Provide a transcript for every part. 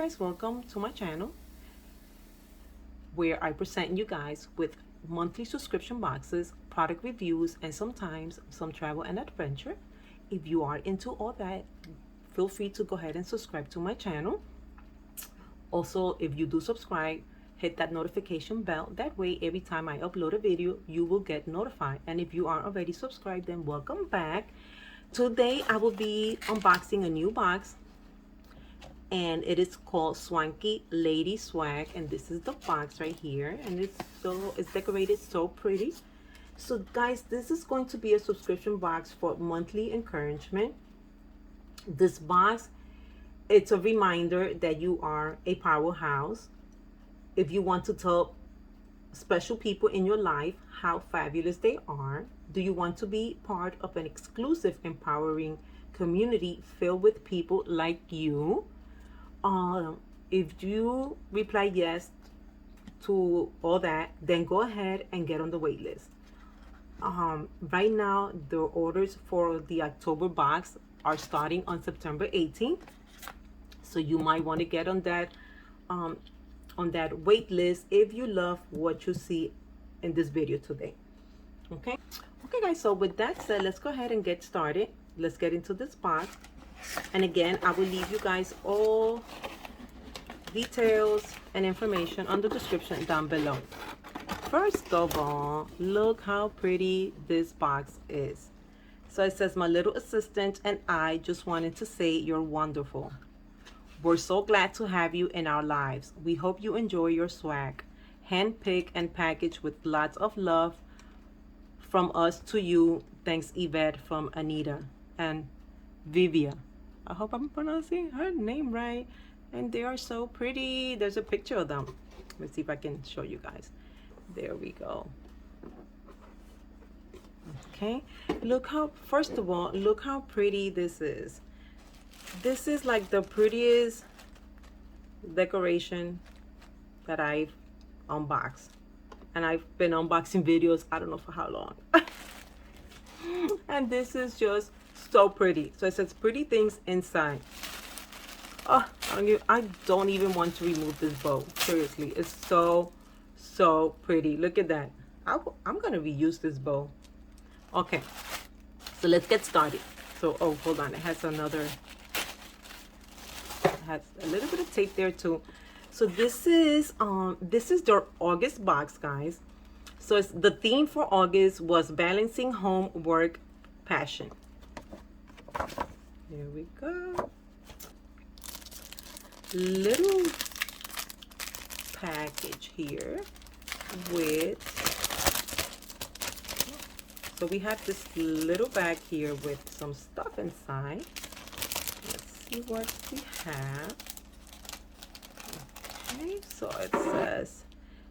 guys, welcome to my channel where I present you guys with monthly subscription boxes, product reviews, and sometimes some travel and adventure. If you are into all that, feel free to go ahead and subscribe to my channel. Also, if you do subscribe, hit that notification bell. That way, every time I upload a video, you will get notified. And if you are already subscribed, then welcome back. Today, I will be unboxing a new box, and it is called Swanky Lady Swag, and this is the box right here, and it's decorated so pretty. So guys, this is going to be a subscription box for monthly encouragement. This box, it's a reminder that you are a powerhouse. If you want to tell special people in your life how fabulous they are, do you want to be part of an exclusive, empowering community filled with people like you? If you reply yes to all that, then go ahead and get on the wait list. Right now, the orders for the October box are starting on September 18th. So you might want to get on that wait list if you love what you see in this video today. Okay guys, so with that said, let's go ahead and get started. Let's get into this box. And again, I will leave you guys all details and information on the description down below. First of all, look how pretty this box is. So it says, "My little assistant and I just wanted to say you're wonderful. We're so glad to have you in our lives. We hope you enjoy your swag. Handpicked and packaged with lots of love from us to you. Thanks, Yvette," from Anita and Vivia. I hope I'm pronouncing her name right. And they are so pretty. There's a picture of them. Let's see if I can show you guys. There we go. Okay, look how, first of all, look how pretty this is. This is like the prettiest decoration that I've unboxed. And I've been unboxing videos, I don't know for how long. And this is just so pretty. So it says pretty things inside. Oh, I don't even want to remove this bow. Seriously, it's so pretty. Look at that. I'm gonna reuse this bow. Okay, so let's get started. So, oh, hold on, it has a little bit of tape there too. So this is their August box, guys. So it's, the theme for August was balancing home, work, passion. There we go. Little package here with, so we have this little bag here with some stuff inside. Let's see what we have. Okay, so it says,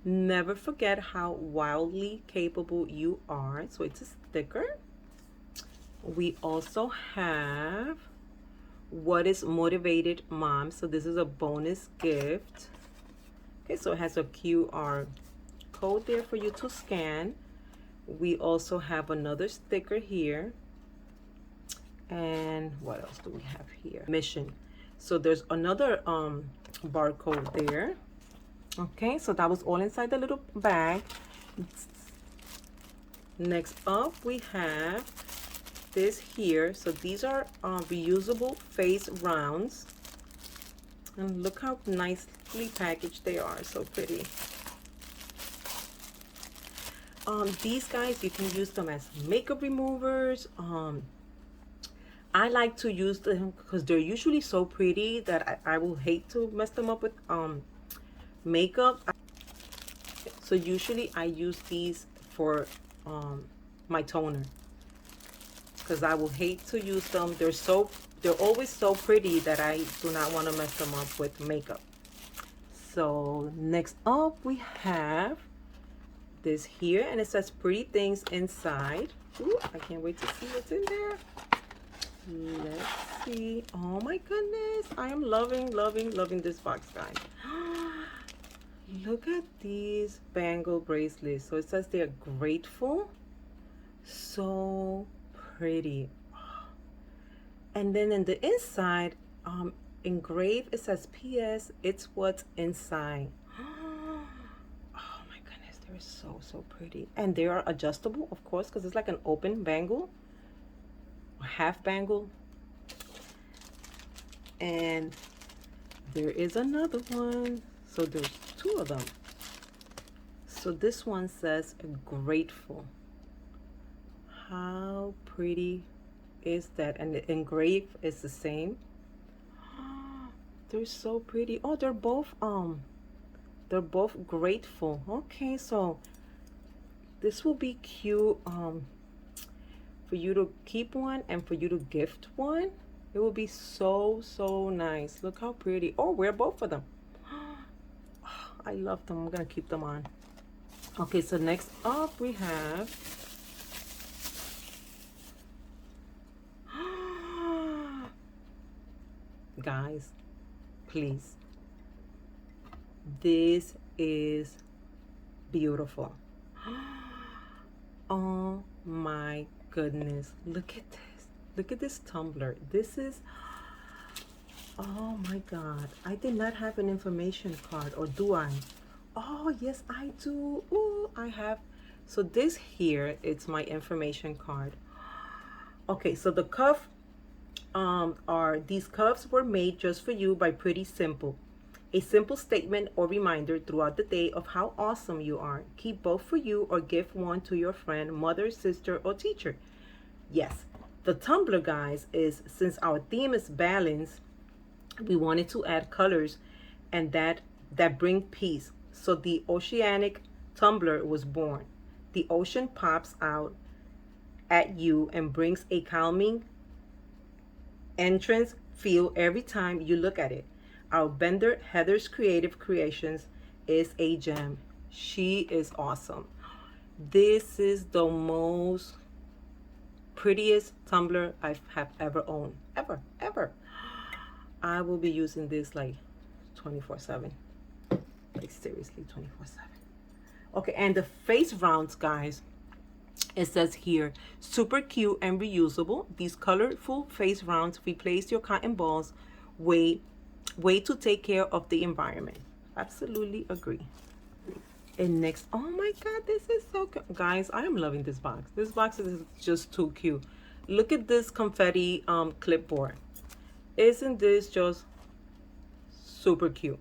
"Never forget how wildly capable you are." So it's a sticker. We also have, "What is motivated mom?" So this is a bonus gift. Okay, so it has a QR code there for you to scan. We also have another sticker here. And what else do we have here? Mission. So there's another barcode there. Okay, so that was all inside the little bag. Next up, we have this here. So these are reusable face rounds, and look how nicely packaged they are. So pretty. These guys, you can use them as makeup removers. I like to use them because they're usually so pretty that I will hate to mess them up with makeup. So usually I use these for my toner, because I will hate to use them. They're always so pretty that I do not want to mess them up with makeup. So next up, we have this here, and it says pretty things inside. Ooh, I can't wait to see what's in there. Let's see. Oh my goodness, I am loving this box, guys. Look at these bangle bracelets. So it says they're grateful. So pretty. And then in the inside, Engraved, it says PS, it's what's inside. Oh my goodness, they're so pretty. And they are adjustable, of course, because it's like an open bangle, or half bangle. And there is another one. So there's two of them. So this one says grateful. How pretty is that? And the engrave is the same. They're so pretty. Oh, they're both grateful. Okay, so this will be cute for you to keep one and for you to gift one. It will be so nice. Look how pretty. Oh, wear both of them. I love them. I'm gonna keep them on. Okay, so next up we have guys, please, this is beautiful. Oh my goodness, look at this. Look at this tumbler. This is, oh my god, I did not have an information card, or do I? Oh yes, I do. Ooh, I have. So this here, it's my information card. Okay, so the cuff these cuffs were made just for you by Pretty Simple. A simple statement or reminder throughout the day of how awesome you are. Keep both for you or give one to your friend, mother, sister, or teacher. Yes, the tumbler, guys, is, since our theme is balance, we wanted to add colors and that bring peace. So the Oceanic tumbler was born. The ocean pops out at you and brings a calming entrance feel every time you look at it. Our vendor, Heather's Creative Creations, is a gem. She is awesome. This is the most prettiest tumbler I have ever owned. Ever. I will be using this like 24/7. Like seriously, 24/7. Okay, and the face rounds, guys. It says here, super cute and reusable. These colorful face rounds replace your cotton balls. Way to take care of the environment. Absolutely agree. And next, oh my god, this is so good. Guys, I am loving this box. This box is just too cute. Look at this confetti clipboard. Isn't this just super cute?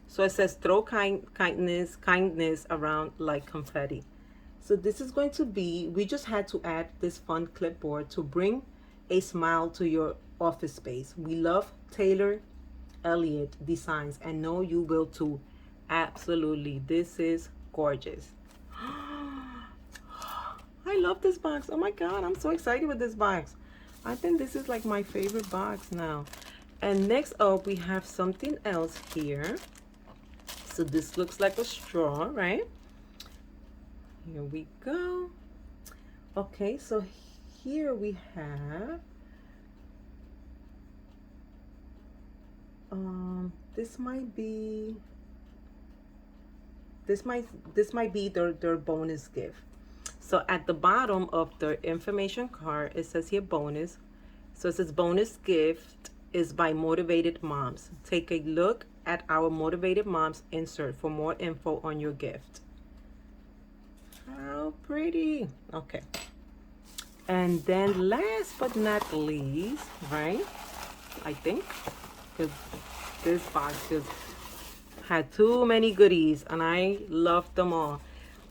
So it says throw kindness around like confetti. So this is going to be, we just had to add this fun clipboard to bring a smile to your office space. We love Taylor Elliott designs and know you will too. Absolutely. This is gorgeous. I love this box. Oh my god, I'm so excited with this box. I think this is like my favorite box now. And next up we have something else here. So this looks like a straw, right? Here we go. Okay, so here we have this might be their bonus gift. So at the bottom of the information card, it says here bonus. So it says bonus gift is by Motivated Moms. Take a look at our Motivated Moms insert for more info on your gift. How pretty. Okay. And then last but not least, right? I think, because this box just had too many goodies and I loved them all.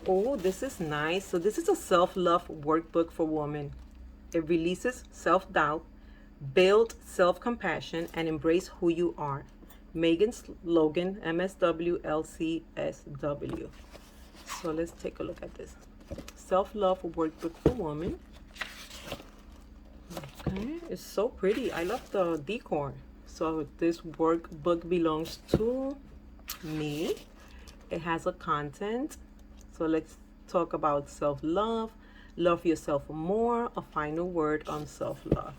Oh, this is nice. So this is a self-love workbook for women. It releases self-doubt, build self-compassion, and embrace who you are. Megan's Logan, MSW LCSW. So let's take a look at this. Self-love workbook for women. Okay, it's so pretty. I love the decor. So this workbook belongs to me. It has a content. So let's talk about self-love. Love yourself more. A final word on self-love.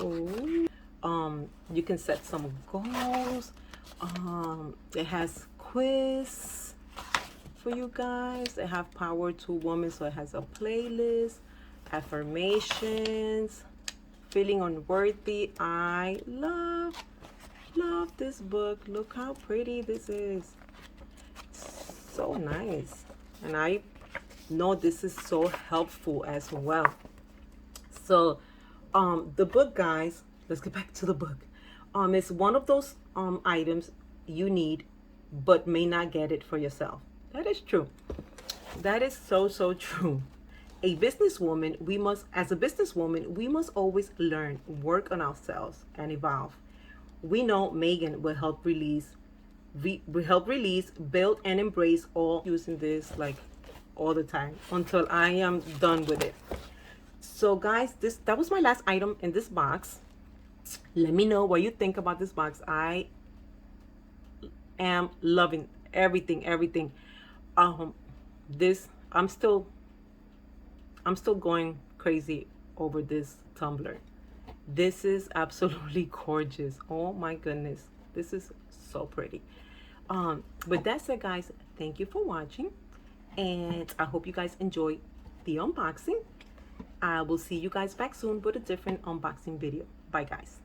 You can set some goals. It has quiz for you guys. It have Power to Woman, so it has a playlist, affirmations, feeling unworthy. I love this book. Look how pretty this is. So nice. And I know this is so helpful as well. So the book, guys, let's get back to the book. It's one of those items you need but may not get it for yourself. That is true. That is so true. As a businesswoman, we must always learn, work on ourselves, and evolve. We know Megan will help release, build, and embrace all using this like all the time until I am done with it. So guys, that was my last item in this box. Let me know what you think about this box. I am loving everything. This I'm still going crazy over this tumbler. This is absolutely gorgeous. Oh my goodness, this is so pretty. With that said, guys, thank you for watching, and I hope you guys enjoy the unboxing. I will see you guys back soon with a different unboxing video. Bye, guys.